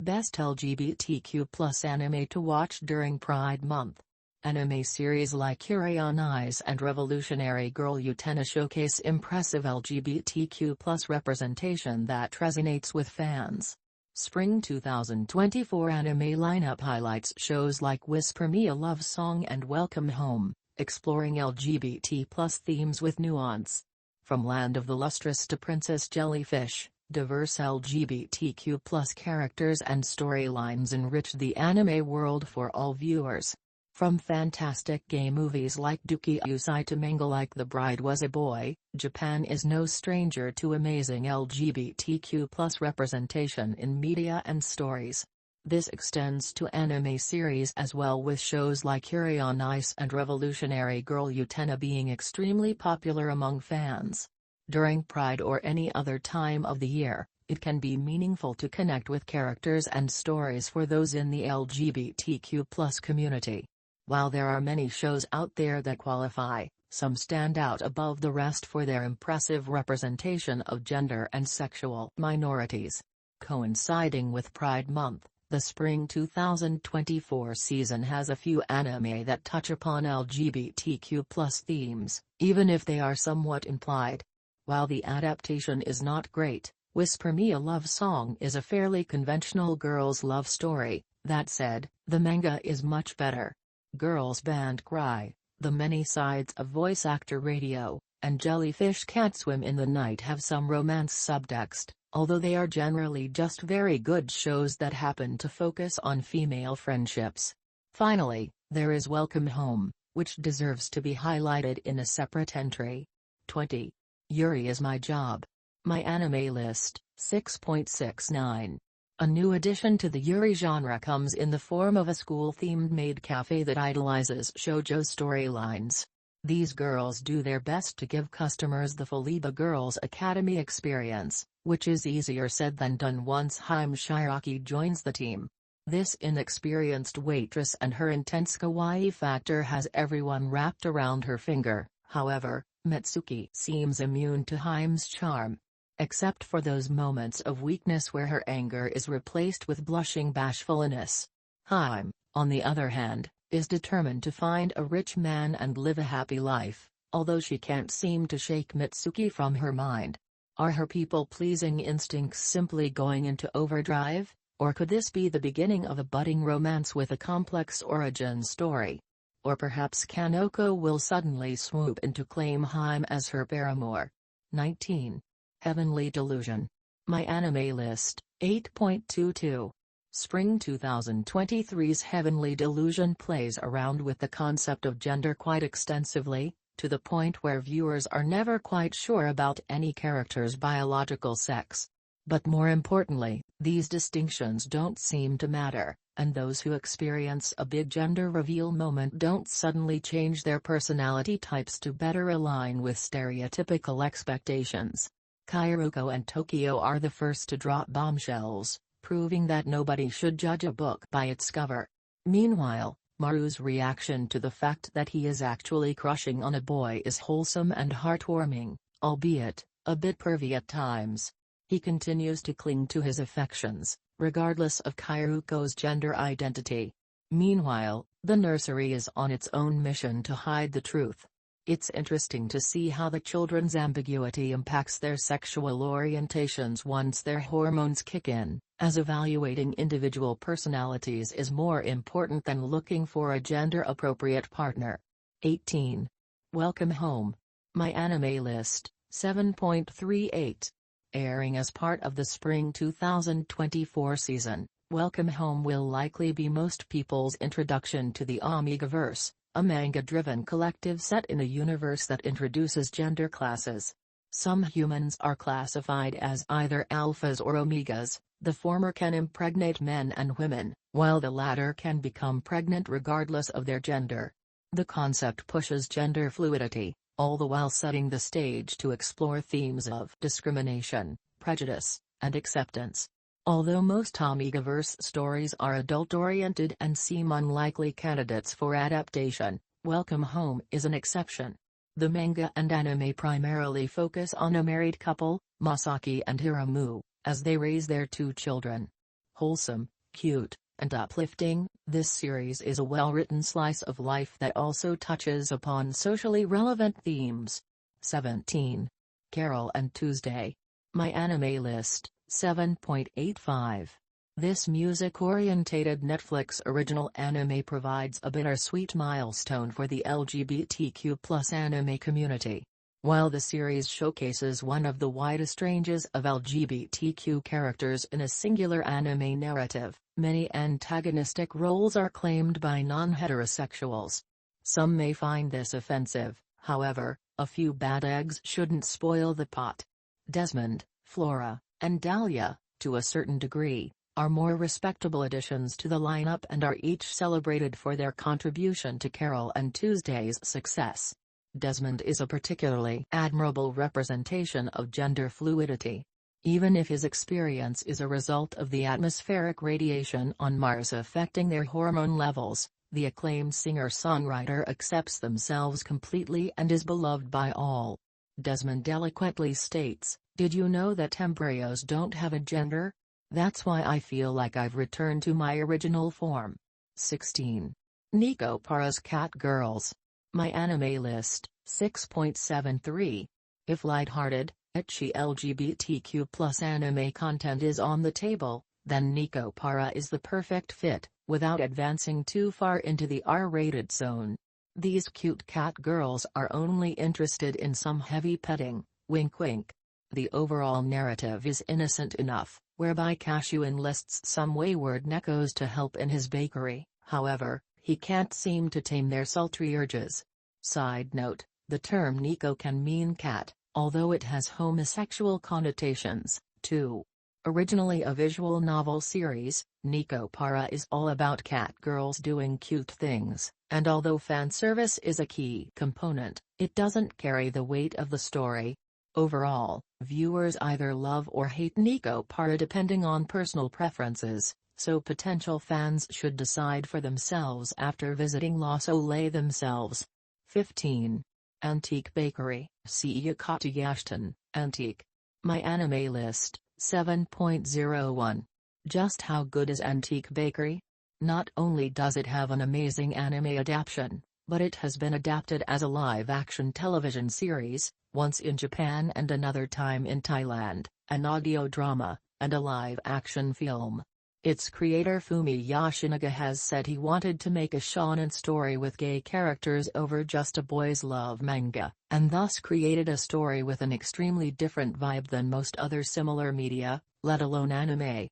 Best LGBTQ+ anime to watch during Pride Month. Anime series like Yuri on Ice and Revolutionary Girl Utena showcase impressive LGBTQ+ representation that resonates with fans. Spring 2024 anime lineup highlights shows like Whisper Me a Love Song and Welcome Home, exploring LGBT+ themes with nuance. From Land of the Lustrous to Princess Jellyfish, diverse LGBTQ+ characters and storylines enrich the anime world for all viewers. From fantastic gay movies like Duki Usai to Manga Like the Bride Was a Boy, Japan is no stranger to amazing LGBTQ+ representation in media and stories. This extends to anime series as well, with shows like Yuri on Ice and Revolutionary Girl Utena being extremely popular among fans. During Pride or any other time of the year, it can be meaningful to connect with characters and stories for those in the LGBTQ+ community. While there are many shows out there that qualify, some stand out above the rest for their impressive representation of gender and sexual minorities. Coinciding with Pride Month, the Spring 2024 season has a few anime that touch upon LGBTQ+ themes, even if they are somewhat implied. While the adaptation is not great, Whisper Me a Love Song is a fairly conventional girls' love story. That said, the manga is much better. Girls Band Cry, The Many Sides of Voice Actor Radio, and Jellyfish Can't Swim in the Night have some romance subtext, although they are generally just very good shows that happen to focus on female friendships. Finally, there is Welcome Home, which deserves to be highlighted in a separate entry. 20. Yuri is My Job. My Anime List, 6.69. A new addition to the Yuri genre comes in the form of a school-themed maid cafe that idolizes shoujo storylines. These girls do their best to give customers the Faliba Girls Academy experience, which is easier said than done once Haim Shiraki joins the team. This inexperienced waitress and her intense kawaii factor has everyone wrapped around her finger. However, Mitsuki seems immune to Haim's charm. Except for those moments of weakness where her anger is replaced with blushing bashfulness. Haim, on the other hand, is determined to find a rich man and live a happy life, although she can't seem to shake Mitsuki from her mind. Are her people-pleasing instincts simply going into overdrive, or could this be the beginning of a budding romance with a complex origin story? Or perhaps Kanoko will suddenly swoop in to claim Haim as her paramour. 19. Heavenly Delusion. My Anime List, 8.22. Spring 2023's Heavenly Delusion plays around with the concept of gender quite extensively, to the point where viewers are never quite sure about any character's biological sex. But more importantly, these distinctions don't seem to matter, and those who experience a big gender reveal moment don't suddenly change their personality types to better align with stereotypical expectations. Kairuko and Tokyo are the first to drop bombshells, proving that nobody should judge a book by its cover. Meanwhile, Maru's reaction to the fact that he is actually crushing on a boy is wholesome and heartwarming, albeit a bit pervy at times. He continues to cling to his affections, regardless of Kairuko's gender identity. Meanwhile, the nursery is on its own mission to hide the truth. It's interesting to see how the children's ambiguity impacts their sexual orientations once their hormones kick in, as evaluating individual personalities is more important than looking for a gender-appropriate partner. 18. Welcome Home. My Anime List, 7.38. Airing as part of the Spring 2024 season, Welcome Home will likely be most people's introduction to the Omegaverse, a manga-driven collective set in a universe that introduces gender classes. Some humans are classified as either alphas or omegas. The former can impregnate men and women, while the latter can become pregnant regardless of their gender. The concept pushes gender fluidity, all the while setting the stage to explore themes of discrimination, prejudice, and acceptance. Although most Omegaverse stories are adult-oriented and seem unlikely candidates for adaptation, Welcome Home is an exception. The manga and anime primarily focus on a married couple, Masaki and Hiramu, as they raise their two children. Wholesome, Cute and uplifting, this series is a well-written slice of life that also touches upon socially relevant themes. 17. Carol and Tuesday. My anime list, 7.85. This music-orientated Netflix original anime provides a bittersweet milestone for the LGBTQ+ anime community. While the series showcases one of the widest ranges of LGBTQ characters in a singular anime narrative, many antagonistic roles are claimed by non-heterosexuals. Some may find this offensive, however, a few bad eggs shouldn't spoil the pot. Desmond, Flora, and Dahlia, to a certain degree, are more respectable additions to the lineup and are each celebrated for their contribution to Carol and Tuesday's success. Desmond is a particularly admirable representation of gender fluidity. Even if his experience is a result of the atmospheric radiation on Mars affecting their hormone levels, the acclaimed singer-songwriter accepts themselves completely and is beloved by all. Desmond eloquently states, "Did you know that embryos don't have a gender? That's why I feel like I've returned to my original form." 16. Nico Para's Cat Girls. My anime list, 6.73. If lighthearted, ecchi LGBTQ+ anime content is on the table, then Nico Para is the perfect fit, without advancing too far into the R-rated zone. These cute cat girls are only interested in some heavy petting, wink wink. The overall narrative is innocent enough, whereby Cashew enlists some wayward neckos to help in his bakery, however, he can't seem to tame their sultry urges. Side note, the term Nico can mean cat, although it has homosexual connotations, too. Originally a visual novel series, Nico Para is all about cat girls doing cute things, and although fanservice is a key component, it doesn't carry the weight of the story. Overall, viewers either love or hate Nico Para depending on personal preferences, so potential fans should decide for themselves after visiting Los Olé themselves. 15. Antique Bakery, Seiyukata Ashton, Antique. My anime list, 7.01. Just how good is Antique Bakery? Not only does it have an amazing anime adaptation, but it has been adapted as a live-action television series, once in Japan and another time in Thailand, an audio drama, and a live-action film. Its creator Fumi Yoshinaga has said he wanted to make a shonen story with gay characters over just a boys' love manga, and thus created a story with an extremely different vibe than most other similar media, let alone anime.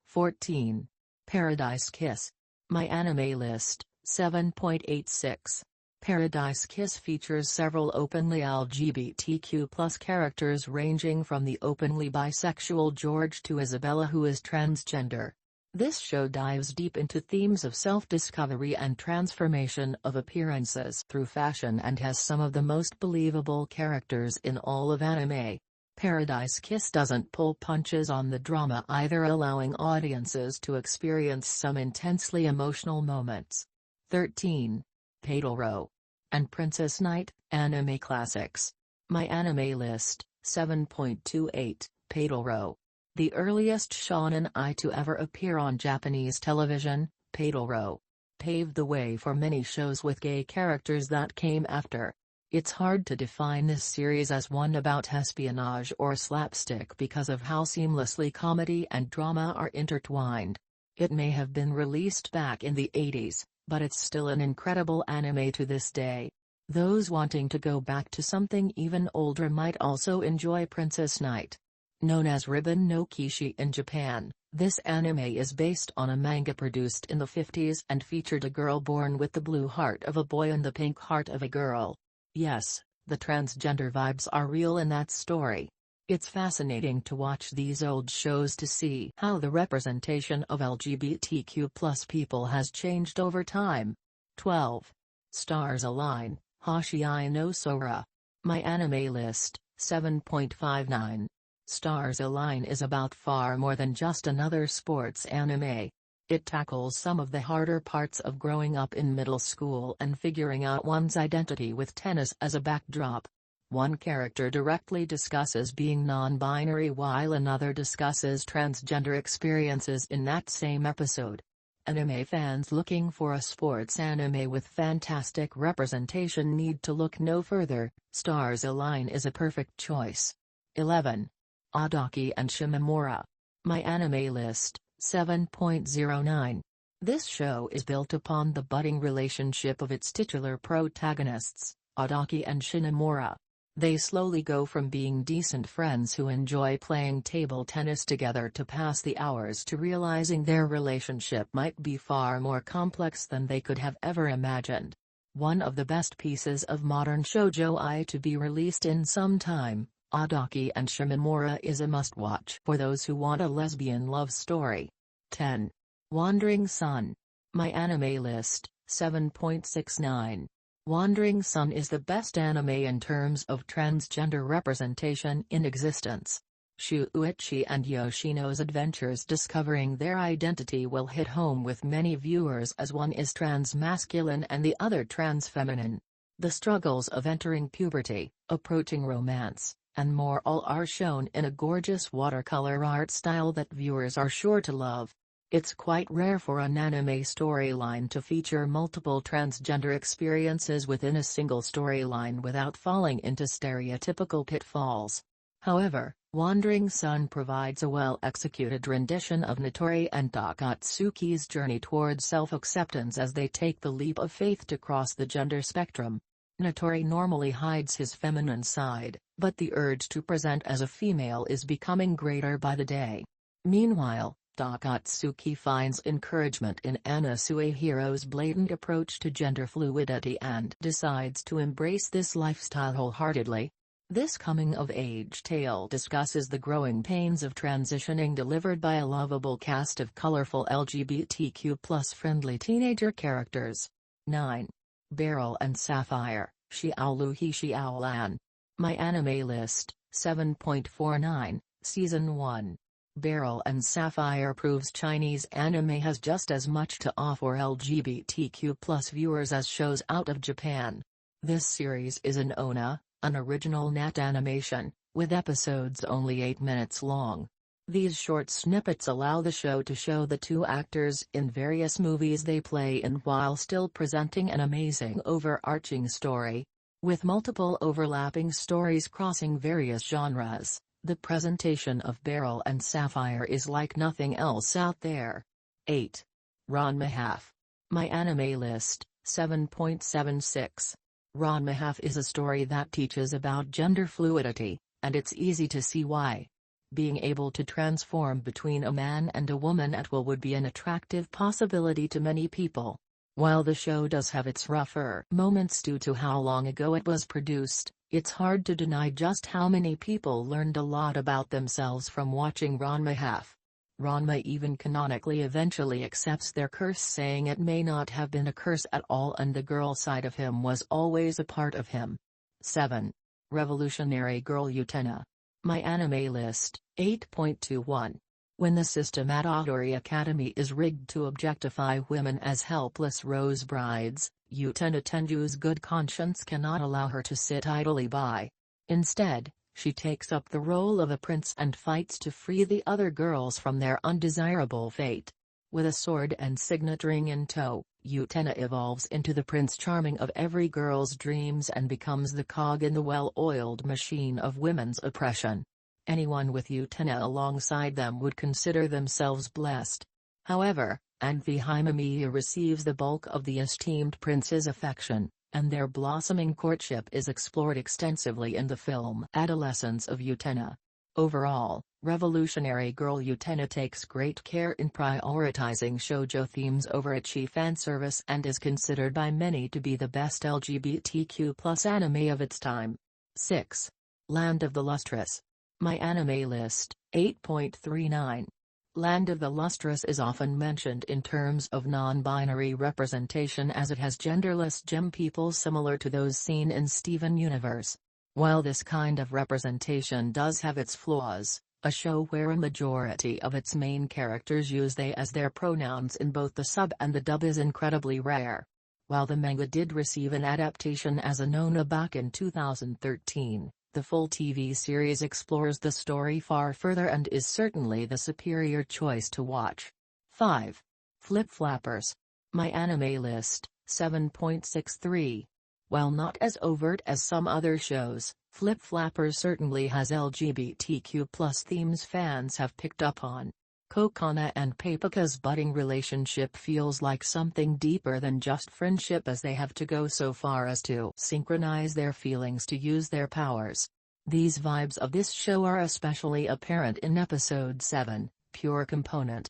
14. Paradise Kiss. My anime list, 7.86. Paradise Kiss features several openly LGBTQ+ characters ranging from the openly bisexual George to Isabella who is transgender. This show dives deep into themes of self-discovery and transformation of appearances through fashion and has some of the most believable characters in all of anime. Paradise Kiss doesn't pull punches on the drama either, allowing audiences to experience some intensely emotional moments. 13. Pedoro and Princess Knight, anime classics. My anime list, 7.28, Pedoro. The earliest shonen to ever appear on Japanese television, Pedoro paved the way for many shows with gay characters that came after. It's hard to define this series as one about espionage or slapstick because of how seamlessly comedy and drama are intertwined. It may have been released back in the 80s, but it's still an incredible anime to this day. Those wanting to go back to something even older might also enjoy Princess Knight. Known as Ribbon no Kishi in Japan, this anime is based on a manga produced in the 50s and featured a girl born with the blue heart of a boy and the pink heart of a girl. Yes, the transgender vibes are real in that story. It's fascinating to watch these old shows to see how the representation of LGBTQ+ people has changed over time. 12. Stars Align, Hoshiai no Sora. My anime list, 7.59. Stars Align is about far more than just another sports anime. It tackles some of the harder parts of growing up in middle school and figuring out one's identity with tennis as a backdrop. One character directly discusses being non-binary while another discusses transgender experiences in that same episode. Anime fans looking for a sports anime with fantastic representation need to look no further. Stars Align is a perfect choice. 11. Adaki and Shimamura. My Anime List, 7.09. This show is built upon the budding relationship of its titular protagonists, Adaki and Shinomura. They slowly go from being decent friends who enjoy playing table tennis together to pass the hours to realizing their relationship might be far more complex than they could have ever imagined. One of the best pieces of modern shoujo to be released in some time, Adaki and Shimamura is a must-watch for those who want a lesbian love story. 10. Wandering Sun. My Anime List, 7.69. Wandering Sun is the best anime in terms of transgender representation in existence. Shuichi and Yoshino's adventures discovering their identity will hit home with many viewers as one is trans-masculine and the other trans-feminine. The struggles of entering puberty, approaching romance, and more all are shown in a gorgeous watercolor art style that viewers are sure to love. It's quite rare for an anime storyline to feature multiple transgender experiences within a single storyline without falling into stereotypical pitfalls. However, Wandering Sun provides a well-executed rendition of Natori and Takatsuki's journey towards self-acceptance as they take the leap of faith to cross the gender spectrum. Natori normally hides his feminine side, but the urge to present as a female is becoming greater by the day. Meanwhile, Takatsuki finds encouragement in Anasuhiro's blatant approach to gender fluidity and decides to embrace this lifestyle wholeheartedly. This coming-of-age tale discusses the growing pains of transitioning delivered by a lovable cast of colorful LGBTQ+ friendly teenager characters. 9. Beryl and Sapphire, Xiaoluhi Xiaolan. My Anime List, 7.49, Season 1. Beryl and Sapphire proves Chinese anime has just as much to offer LGBTQ+ viewers as shows out of Japan. This series is an ONA, an original net animation, with episodes only 8 minutes long. These short snippets allow the show to show the two actors in various movies they play in while still presenting an amazing overarching story. With multiple overlapping stories crossing various genres, the presentation of Beryl and Sapphire is like nothing else out there. 8. Ranma Half. My Anime List, 7.76. Ranma Half is a story that teaches about gender fluidity, and it's easy to see why. Being able to transform between a man and a woman at will would be an attractive possibility to many people. While the show does have its rougher moments due to how long ago it was produced, it's hard to deny just how many people learned a lot about themselves from watching Ranma Half. Ranma even canonically eventually accepts their curse, saying it may not have been a curse at all and the girl side of him was always a part of him. 7. Revolutionary Girl Utena. My Anime List, 8.21. When the system at Odori Academy is rigged to objectify women as helpless rose brides, Utena Tenju's good conscience cannot allow her to sit idly by. Instead, she takes up the role of a prince and fights to free the other girls from their undesirable fate. With a sword and signet ring in tow, Utena evolves into the Prince Charming of every girl's dreams and becomes the cog in the well-oiled machine of women's oppression. Anyone with Utena alongside them would consider themselves blessed. However, Anthy Himamiya receives the bulk of the esteemed prince's affection, and their blossoming courtship is explored extensively in the film Adolescence of Utena. Overall, Revolutionary Girl Utena takes great care in prioritizing shoujo themes over ecchi fanservice and is considered by many to be the best LGBTQ+ anime of its time. 6. Land of the Lustrous. My Anime List, 8.39. Land of the Lustrous is often mentioned in terms of non-binary representation as it has genderless gem people similar to those seen in Steven Universe. While this kind of representation does have its flaws, a show where a majority of its main characters use they as their pronouns in both the sub and the dub is incredibly rare. While the manga did receive an adaptation as a nona back in 2013, the full TV series explores the story far further and is certainly the superior choice to watch. 5. Flip Flappers. My Anime List, 7.63. While not as overt as some other shows, Flip Flappers certainly has LGBTQ+ themes fans have picked up on. Kokona and Paprika's budding relationship feels like something deeper than just friendship, as they have to go so far as to synchronize their feelings to use their powers. These vibes of this show are especially apparent in episode 7, Pure Component.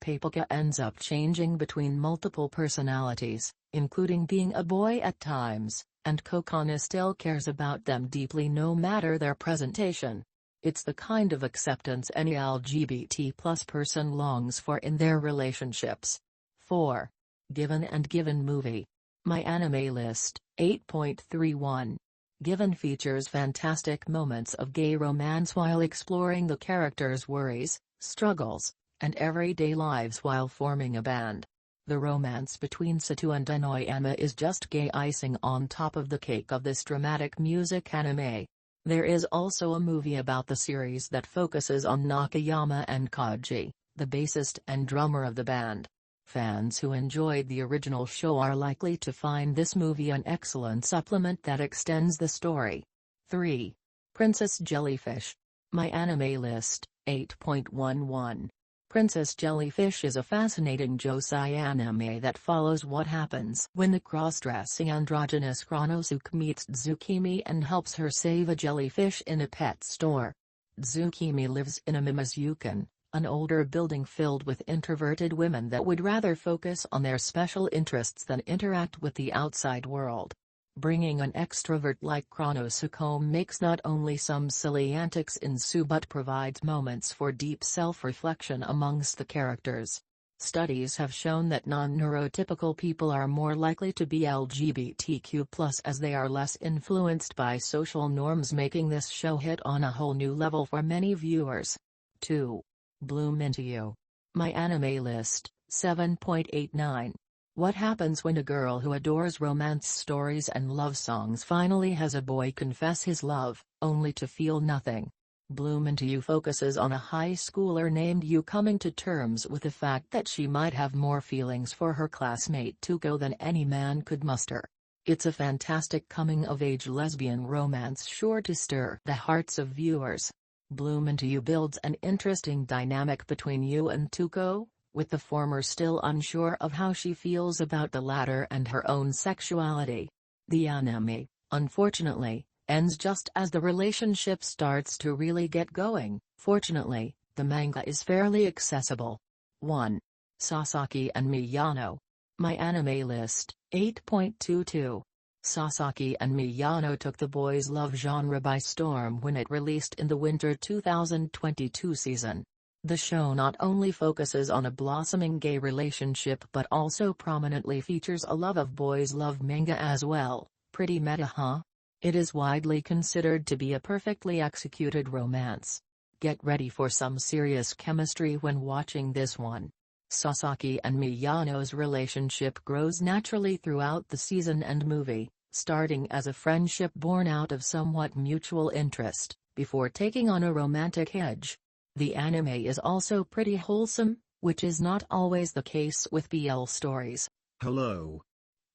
Paprika ends up changing between multiple personalities, including being a boy at times, and Kokona still cares about them deeply no matter their presentation. It's the kind of acceptance any LGBT+ person longs for in their relationships. 4. Given and Given Movie. My Anime List, 8.31. Given features fantastic moments of gay romance while exploring the characters' worries, struggles, and everyday lives while forming a band. The romance between Satu and Inoyama is just gay icing on top of the cake of this dramatic music anime. There is also a movie about the series that focuses on Nakayama and Kaji, the bassist and drummer of the band. Fans who enjoyed the original show are likely to find this movie an excellent supplement that extends the story. 3. Princess Jellyfish. My Anime List, 8.11. Princess Jellyfish is a fascinating josei anime that follows what happens when the cross-dressing androgynous Chronosuke meets Tsukimi and helps her save a jellyfish in a pet store. Tsukimi lives in a Mimizukan, an older building filled with introverted women that would rather focus on their special interests than interact with the outside world. Bringing an extrovert like Chronosuke home makes not only some silly antics ensue but provides moments for deep self-reflection amongst the characters. Studies have shown that non-neurotypical people are more likely to be LGBTQ+ as they are less influenced by social norms, making this show hit on a whole new level for many viewers. 2. Bloom Into You. My Anime List, 7.89. What happens when a girl who adores romance stories and love songs finally has a boy confess his love, only to feel nothing? Bloom Into You focuses on a high schooler named Yu coming to terms with the fact that she might have more feelings for her classmate Tuko than any man could muster. It's a fantastic coming-of-age lesbian romance sure to stir the hearts of viewers. Bloom Into You builds an interesting dynamic between Yu and Tuko, with the former still unsure of how she feels about the latter and her own sexuality. The anime, unfortunately, ends just as the relationship starts to really get going. Fortunately, the manga is fairly accessible. 1. Sasaki and Miyano. My Anime List, 8.22. Sasaki and Miyano took the boys' love genre by storm when it released in the winter 2022 season. The show not only focuses on a blossoming gay relationship but also prominently features a love of boys' love manga as well. Pretty meta, huh? It is widely considered to be a perfectly executed romance. Get ready for some serious chemistry when watching this one. Sasaki and Miyano's relationship grows naturally throughout the season and movie, starting as a friendship born out of somewhat mutual interest, before taking on a romantic edge. The anime is also pretty wholesome, which is not always the case with BL stories. Hello.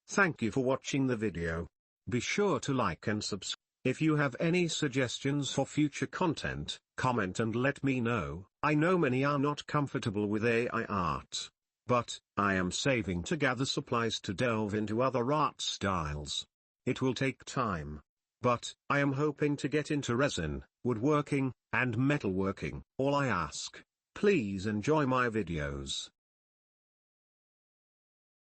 Thank you for watching the video. Be sure to like and subscribe. If you have any suggestions for future content, comment and let me know. I know many are not comfortable with AI art, but I am saving to gather supplies to delve into other art styles. It will take time, but I am hoping to get into resin, woodworking, and metalworking. All I ask, please enjoy my videos.